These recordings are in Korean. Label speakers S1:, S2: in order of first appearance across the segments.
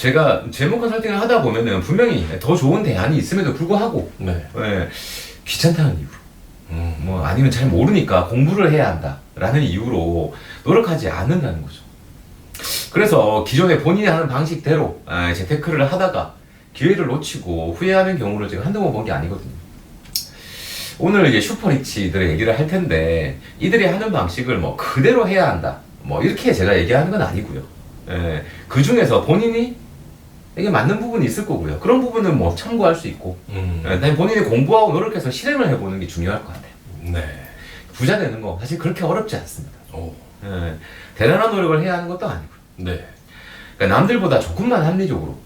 S1: 제가 제목 컨설팅을 하다 보면은 분명히 더 좋은 대안이 있음에도 불구하고
S2: 네.
S1: 귀찮다는 이유로 뭐 아니면 잘 모르니까 공부를 해야 한다라는 이유로 노력하지 않는다는 거죠. 그래서 기존에 본인이 하는 방식대로 재테크를 하다가 기회를 놓치고 후회하는 경우를 제가 한두 번 본 게 아니거든요. 오늘 이제 슈퍼리치들의 얘기를 할 텐데 이들이 하는 방식을 뭐 그대로 해야 한다 뭐 이렇게 제가 얘기하는 건 아니고요. 그 중에서 본인이 이게 맞는 부분이 있을 거고요. 그런 부분은 뭐 참고할 수 있고 본인이 공부하고 노력해서 실행을 해보는 게 중요할 것 같아요.
S2: 네.
S1: 부자 되는 거 사실 그렇게 어렵지 않습니다.
S2: 오.
S1: 대단한 노력을 해야 하는 것도 아니고요.
S2: 네.
S1: 그러니까 남들보다 조금만 합리적으로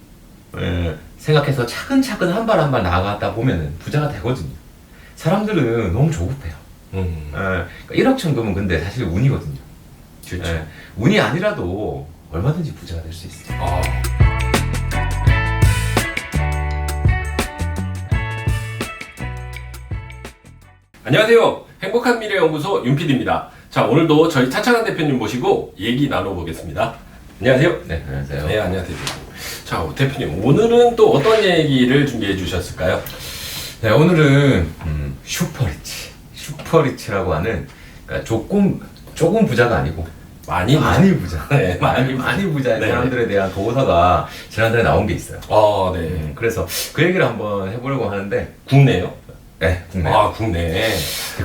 S1: 생각해서 차근차근 한 발 한 발 나아가다 보면은 부자가 되거든요. 사람들은 너무 조급해요. 그러니까 일확천금은 근데 사실 운이거든요.
S2: 그렇죠.
S1: 운이 아니라도 얼마든지 부자가 될 수 있어요.
S2: 아. 안녕하세요. 행복한 미래연구소 윤PD입니다. 자, 오늘도 저희 차창한 대표님 모시고 얘기 나눠보겠습니다. 안녕하세요.
S1: 네, 안녕하세요.
S2: 네, 안녕하세요. 자, 대표님, 오늘은 또 어떤 얘기를 준비해 주셨을까요?
S1: 네, 오늘은 슈퍼리치라고 하는 그러니까 조금 부자가 아니고 많이 부자.
S2: 네,
S1: 많이 부자인
S2: 네.
S1: 사람들에 대한 도서가 지난달에 나온 게 있어요.
S2: 네.
S1: 그래서 그 얘기를 한번 해보려고 하는데
S2: 국내요?
S1: 네, 국내.
S2: 아, 국내.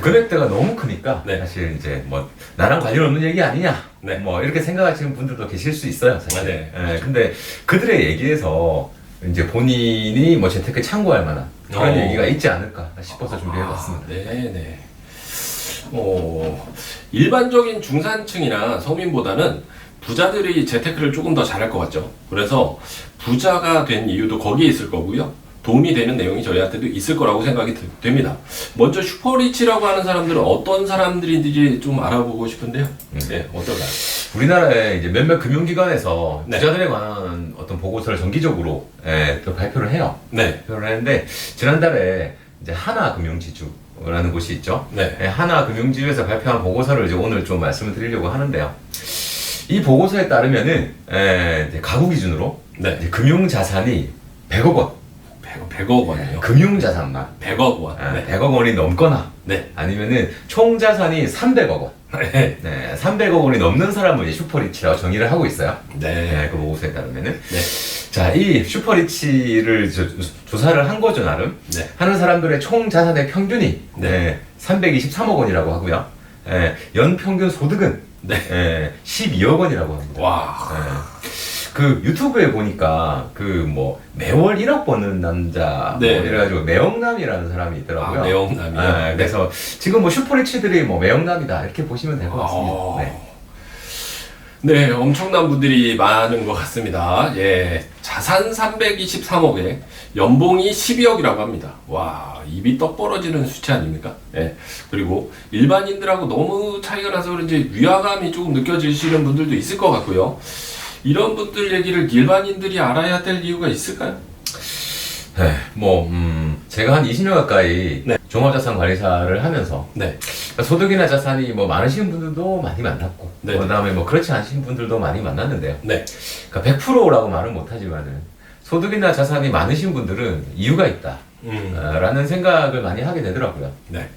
S1: 금액대가 너무 크니까
S2: 네.
S1: 사실 이제 뭐 나랑 관련 없는 얘기 아니냐
S2: 네.
S1: 뭐 이렇게 생각하시는 분들도 계실 수 있어요 사실.
S2: 네.
S1: 근데 그들의 얘기에서 이제 본인이 뭐 재테크에 참고할 만한 그런 얘기가 있지 않을까 싶어서 준비해봤습니다.
S2: 네네. 일반적인 중산층이나 서민보다는 부자들이 재테크를 조금 더 잘할 것 같죠. 그래서 부자가 된 이유도 거기에 있을 거고요. 도움이 되는 내용이 저희한테도 있을 거라고 생각이 됩니다. 먼저 슈퍼리치라고 하는 사람들은 어떤 사람들인지 좀 알아보고 싶은데요. 네, 어떨까요?
S1: 우리나라의 이제 몇몇 금융기관에서
S2: 네.
S1: 부자들에 관한 어떤 보고서를 정기적으로 또 발표를 해요.
S2: 네.
S1: 발표를 했는데 지난달에 이제 하나금융지주라는 곳이 있죠.
S2: 네.
S1: 하나금융지주에서 발표한 보고서를 이제 오늘 좀 말씀을 드리려고 하는데요. 이 보고서에 따르면은 이제 가구 기준으로
S2: 네.
S1: 이제 금융자산이 100억 원.
S2: 100억 원이요.
S1: 금융자산만
S2: 100억 원. 네.
S1: 100억 원이 넘거나
S2: 네.
S1: 아니면은 총자산이 300억 원.
S2: 네.
S1: 300억 원이 넘는 사람을 이제 슈퍼리치라고 정의를 하고 있어요.
S2: 네.
S1: 그 보고서에 따르면은.
S2: 네.
S1: 자, 이 슈퍼리치를 조사를 한 거죠, 나름.
S2: 네.
S1: 하는 사람들의 총 자산의 평균이
S2: 네.
S1: 323억 원이라고 하고요. 연 평균 소득은
S2: 네.
S1: 12억 원이라고 합니다.
S2: 와.
S1: 그 유튜브에 보니까 그 뭐 매월 1억 버는 남자
S2: 네.
S1: 뭐 이래가지고 매억남이라는 사람이 있더라고요.
S2: 매억남이요?
S1: 그래서 지금 뭐 슈퍼리치들이 뭐 매억남이다 이렇게 보시면 될 것 같습니다.
S2: 네, 엄청난 분들이 많은 것 같습니다. 예, 자산 323억에 연봉이 12억이라고 합니다. 와, 입이 떡 벌어지는 수치 아닙니까? 예, 그리고 일반인들하고 너무 차이가 나서 그런지 위화감이 조금 느껴지시는 분들도 있을 것 같고요. 이런 분들 얘기를 일반인들이 알아야 될 이유가 있을까요?
S1: 네, 제가 한 20년 가까이
S2: 네.
S1: 종합자산관리사를 하면서
S2: 네,
S1: 소득이나 자산이 뭐 많으신 분들도 많이 만났고
S2: 네.
S1: 그다음에 뭐 그렇지 않으신 분들도 많이 만났는데요.
S2: 네,
S1: 그러니까 100%라고 말은 못하지만은 소득이나 자산이 많으신 분들은 이유가 있다. 라는 생각을 많이 하게 되더라고요.
S2: 네,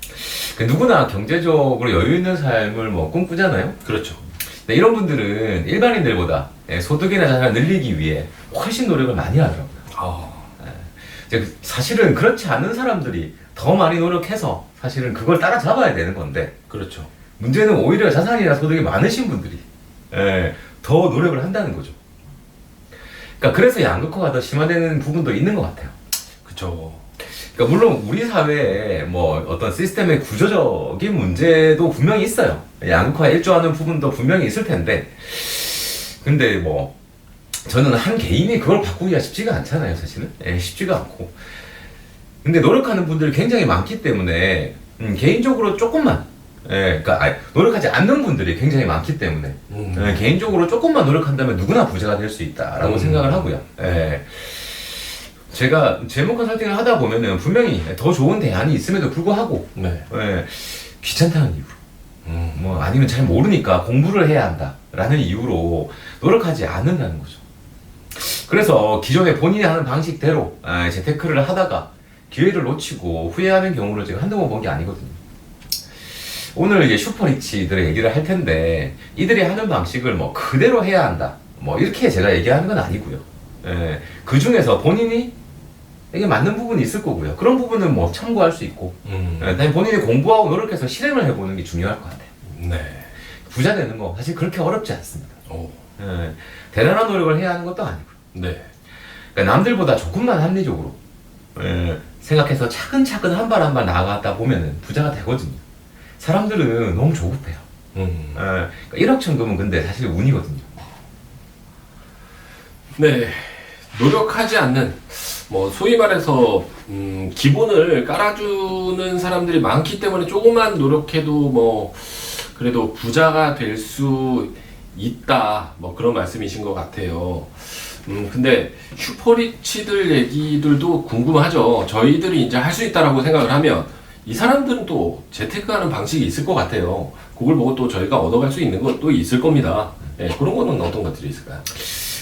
S1: 누구나 경제적으로 여유 있는 삶을 뭐 꿈꾸잖아요.
S2: 그렇죠.
S1: 근데 이런 분들은 일반인들보다 소득이나 자산을 늘리기 위해 훨씬 노력을 많이 하더라고요. 사실은 그렇지 않은 사람들이 더 많이 노력해서 사실은 그걸 따라잡아야 되는 건데
S2: 그렇죠.
S1: 문제는 오히려 자산이나 소득이 많으신 분들이 더 노력을 한다는 거죠. 그러니까 그래서 양극화가 더 심화되는 부분도 있는 것 같아요.
S2: 그렇죠.
S1: 그러니까 물론 우리 사회에 뭐 어떤 시스템의 구조적인 문제도 분명히 있어요. 양극화에 일조하는 부분도 분명히 있을 텐데 근데 뭐 저는 한 개인이 그걸 바꾸기가 쉽지가 않잖아요, 사실은. 쉽지가 않고. 근데 노력하는 분들이 굉장히 많기 때문에 개인적으로 조금만 그러니까 노력하지 않는 분들이 굉장히 많기 때문에 개인적으로 조금만 노력한다면 누구나 부자가 될 수 있다라고 생각을 하고요. 제가 제목 컨설팅을 하다 보면은 분명히 더 좋은 대안이 있음에도 불구하고 귀찮다는 이유로 뭐 아니면 잘 모르니까 공부를 해야 한다라는 이유로 노력하지 않는다는 거죠. 그래서 기존에 본인이 하는 방식대로 재테크를 하다가 기회를 놓치고 후회하는 경우를 제가 한두 번 본 게 아니거든요. 오늘 이제 슈퍼리치들의 얘기를 할 텐데 이들이 하는 방식을 뭐 그대로 해야 한다 뭐 이렇게 제가 얘기하는 건 아니고요. 그 중에서 본인이 이게 맞는 부분이 있을 거고요. 그런 부분은 뭐 참고할 수 있고 그다음에 본인이 공부하고 노력해서 실행을 해보는 게 중요할 것 같아요.
S2: 네.
S1: 부자 되는 거 사실 그렇게 어렵지 않습니다.
S2: 오.
S1: 대단한 노력을 해야 하는 것도 아니고요.
S2: 네.
S1: 그러니까 남들보다 조금만 합리적으로 생각해서 차근차근 한 발 한 발 나아가다 보면은 부자가 되거든요. 사람들은 너무 조급해요. 그러니까 1억 천금은 근데 사실 운이거든요.
S2: 네. 노력하지 않는, 뭐, 소위 말해서, 기본을 깔아주는 사람들이 많기 때문에 조금만 노력해도 뭐, 그래도 부자가 될 수 있다. 뭐 그런 말씀이신 것 같아요. 근데 슈퍼리치들 얘기들도 궁금하죠. 저희들이 이제 할 수 있다라고 생각을 하면 이 사람들은 또 재테크하는 방식이 있을 것 같아요. 그걸 보고 또 저희가 얻어갈 수 있는 것도 있을 겁니다. 네, 그런 거는 어떤 것들이 있을까요?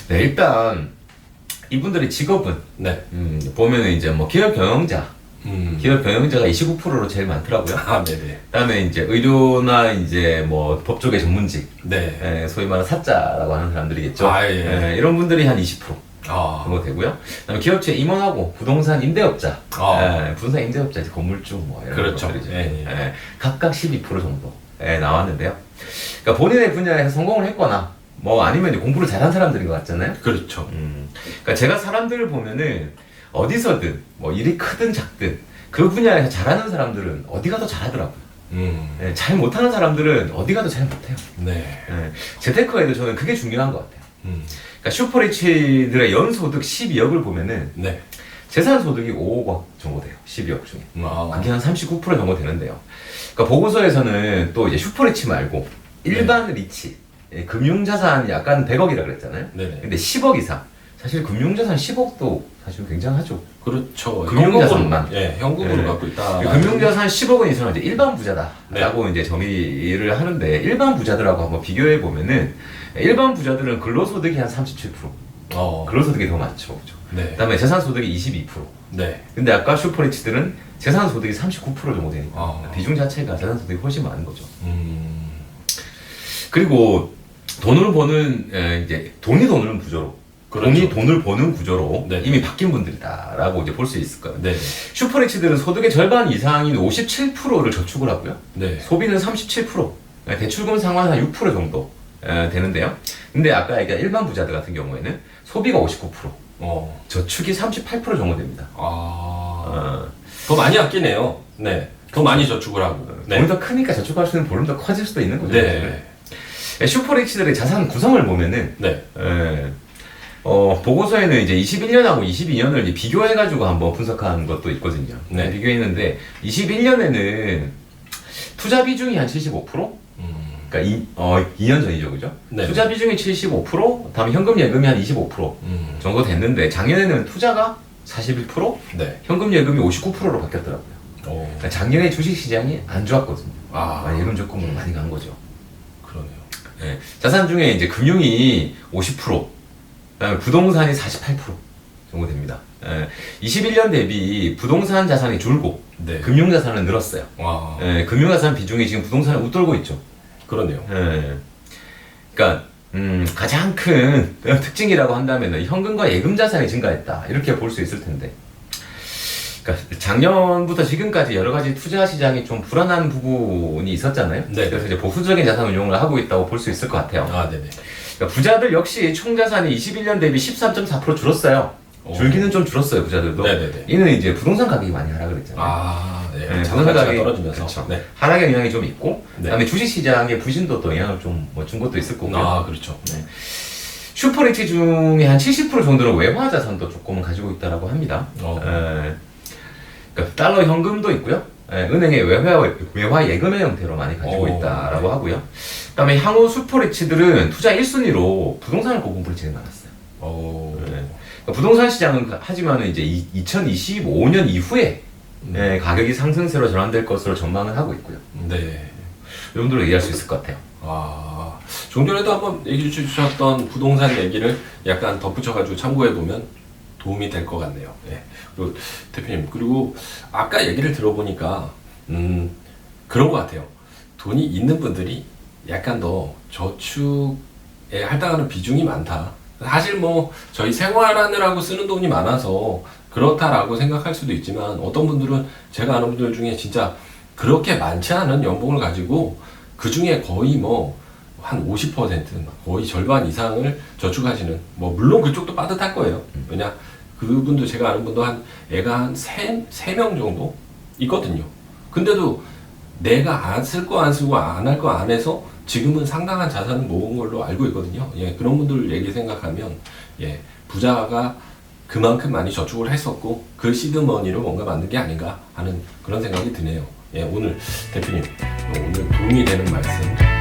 S1: 네, 일단 이분들의 직업은
S2: 네.
S1: 보면은 이제 뭐 기업 경영자, 기업 경영자가 29%로 제일 많더라고요.
S2: 아, 네네.
S1: 그다음에 이제 의료나 이제 뭐 법조계 전문직,
S2: 네.
S1: 소위 말하는 사자라고 하는 사람들이겠죠.
S2: 아, 예.
S1: 이런 분들이 한 20%
S2: 아,
S1: 정도 되고요. 그다음에 기업체 임원하고 부동산 임대업자,
S2: 아.
S1: 부동산 임대업자, 이제 건물주 뭐 이런
S2: 그렇죠.
S1: 것들이죠.
S2: 예.
S1: 각각 12% 정도 나왔는데요. 그러니까 본인의 분야에서 성공을 했거나 뭐 아니면 이제 공부를 잘한 사람들인 것 같잖아요.
S2: 그렇죠.
S1: 그러니까 제가 사람들을 보면은 어디서든 뭐 일이 크든 작든 그 분야에서 잘하는 사람들은 어디 가도 잘하더라고요. 잘 못하는 사람들은 어디 가도 잘 못해요.
S2: 네.
S1: 재테크에도 저는 그게 중요한 것 같아요. 그러니까 슈퍼리치들의 연소득 12억을 보면은
S2: 네.
S1: 재산소득이 5억 정도 돼요. 12억 중에.
S2: 아.
S1: 그게 한 39% 정도 되는데요. 그러니까 보고서에서는 또 이제 슈퍼리치 말고 일반 리치, 금융자산이 약간 100억이라 그랬잖아요.
S2: 네네.
S1: 근데 10억 이상. 사실 금융자산 10억도 사실 굉장하죠.
S2: 그렇죠.
S1: 금융자산만.
S2: 예, 현금으로
S1: 네.
S2: 갖고 있다.
S1: 금융자산 10억원 이상은 이제 일반 부자다라고
S2: 네.
S1: 이제 정의를 하는데 일반 부자들하고 한번 비교해 보면은 일반 부자들은 근로소득이 한 37%, 근로소득이 더 많죠, 그죠?
S2: 네.
S1: 그다음에 재산소득이 22%.
S2: 네.
S1: 근데 아까 슈퍼리치들은 재산소득이 39% 정도 되니까
S2: 아.
S1: 비중 자체가 재산소득이 훨씬 많은 거죠. 그리고 돈을 버는 이제 돈이 돈을 버는 구조로.
S2: 그렇죠.
S1: 돈이 돈을 버는 구조로
S2: 네.
S1: 이미 바뀐 분들이다라고 이제 볼 수 있을 거예요.
S2: 네.
S1: 슈퍼리치들은 소득의 절반 이상인 57%를 저축을 하고요.
S2: 네.
S1: 소비는 37%, 대출금 상환 한 6% 정도 되는데요. 근데 아까 얘기한 일반 부자들 같은 경우에는 소비가 59%, 저축이 38% 정도 됩니다.
S2: 더 많이 아끼네요. 네. 더 많이 저축을 하고. 네.
S1: 돈이 더 크니까 저축할 수 있는 볼륨이 더 커질 수도 있는 거죠.
S2: 네.
S1: 슈퍼리치들의 자산 구성을 보면은
S2: 네.
S1: 보고서에는 이제 21년하고 22년을 비교해가지고 한번 분석한 것도 있거든요.
S2: 네.
S1: 비교했는데 21년에는 투자 비중이 한 75%? 그러니까 2년 전이죠, 그죠?
S2: 네.
S1: 투자 비중이 75%, 다음에 현금 예금이 한 25% 정도 됐는데 작년에는 투자가 41%,
S2: 네.
S1: 현금 예금이 59%로 바뀌었더라고요. 그러니까 작년에 주식 시장이 안 좋았거든요. 예금 적금으로 많이 간 거죠.
S2: 그러네요.
S1: 네. 자산 중에 이제 금융이 50%, 그다음에 부동산이 48% 정도 됩니다. 21년 대비 부동산 자산이 줄고
S2: 네.
S1: 금융 자산은 늘었어요. 금융 자산 비중이 지금 부동산을 웃돌고 있죠.
S2: 그러네요.
S1: 그러니까 가장 큰 특징이라고 한다면 현금과 예금 자산이 증가했다 이렇게 볼 수 있을 텐데. 그러니까 작년부터 지금까지 여러 가지 투자 시장이 좀 불안한 부분이 있었잖아요.
S2: 네.
S1: 그래서 이제 보수적인 자산 운용을 하고 있다고 볼 수 있을 것 같아요.
S2: 네네.
S1: 그러니까 부자들 역시 총 자산이 21년 대비 13.4% 줄었어요. 줄기는 좀 줄었어요, 부자들도.
S2: 네네네.
S1: 이는 이제 부동산 가격이 많이 하락을 했잖아요.
S2: 네.
S1: 부동산 가격이
S2: 떨어지면서.
S1: 그렇죠.
S2: 네.
S1: 하락의 영향이 좀 있고,
S2: 네.
S1: 그다음에 주식 시장의 부진도 또 영향을 좀 준 것도 있을 거고요.
S2: 그렇죠.
S1: 네. 슈퍼리치 중에 한 70% 정도는 외화 자산도 조금은 가지고 있다라고 합니다. 그러니까 달러 현금도 있고요. 은행의 외화 예금의 형태로 많이 가지고 있다라고 하고요. 그다음에 향후 슈퍼리치들은 투자 1순위로 부동산을 꼽은 분이 제일 많았어요. 그러니까 부동산 시장은 하지만은 이제 2025년 이후에 가격이 상승세로 전환될 것으로 전망을 하고 있고요.
S2: 네.
S1: 이 정도로 얘기할 수 있을 것 같아요.
S2: 좀 전에도 한번 얘기해 주셨던 부동산 얘기를 약간 덧붙여가지고 참고해보면 도움이 될 것 같네요. 예. 그리고 대표님, 그리고 아까 얘기를 들어보니까, 그런 것 같아요. 돈이 있는 분들이 약간 더 저축에 할당하는 비중이 많다. 사실 뭐, 저희 생활하느라고 쓰는 돈이 많아서 그렇다라고 생각할 수도 있지만, 어떤 분들은 제가 아는 분들 중에 진짜 그렇게 많지 않은 연봉을 가지고 그 중에 거의 뭐 한 50% 거의 절반 이상을 저축하시는, 뭐 물론 그쪽도 빠듯할 거예요. 왜냐 그분도, 제가 아는 분도 한 애가 한 3명 정도 있거든요. 근데도 내가 안 쓸 거 안 쓰고 안 할 거 안 해서 지금은 상당한 자산을 모은 걸로 알고 있거든요. 예, 그런 분들 얘기 생각하면, 예, 부자가 그만큼 많이 저축을 했었고 그 시드머니로 뭔가 만든 게 아닌가 하는 그런 생각이 드네요. 예, 오늘 대표님 오늘 도움이 되는 말씀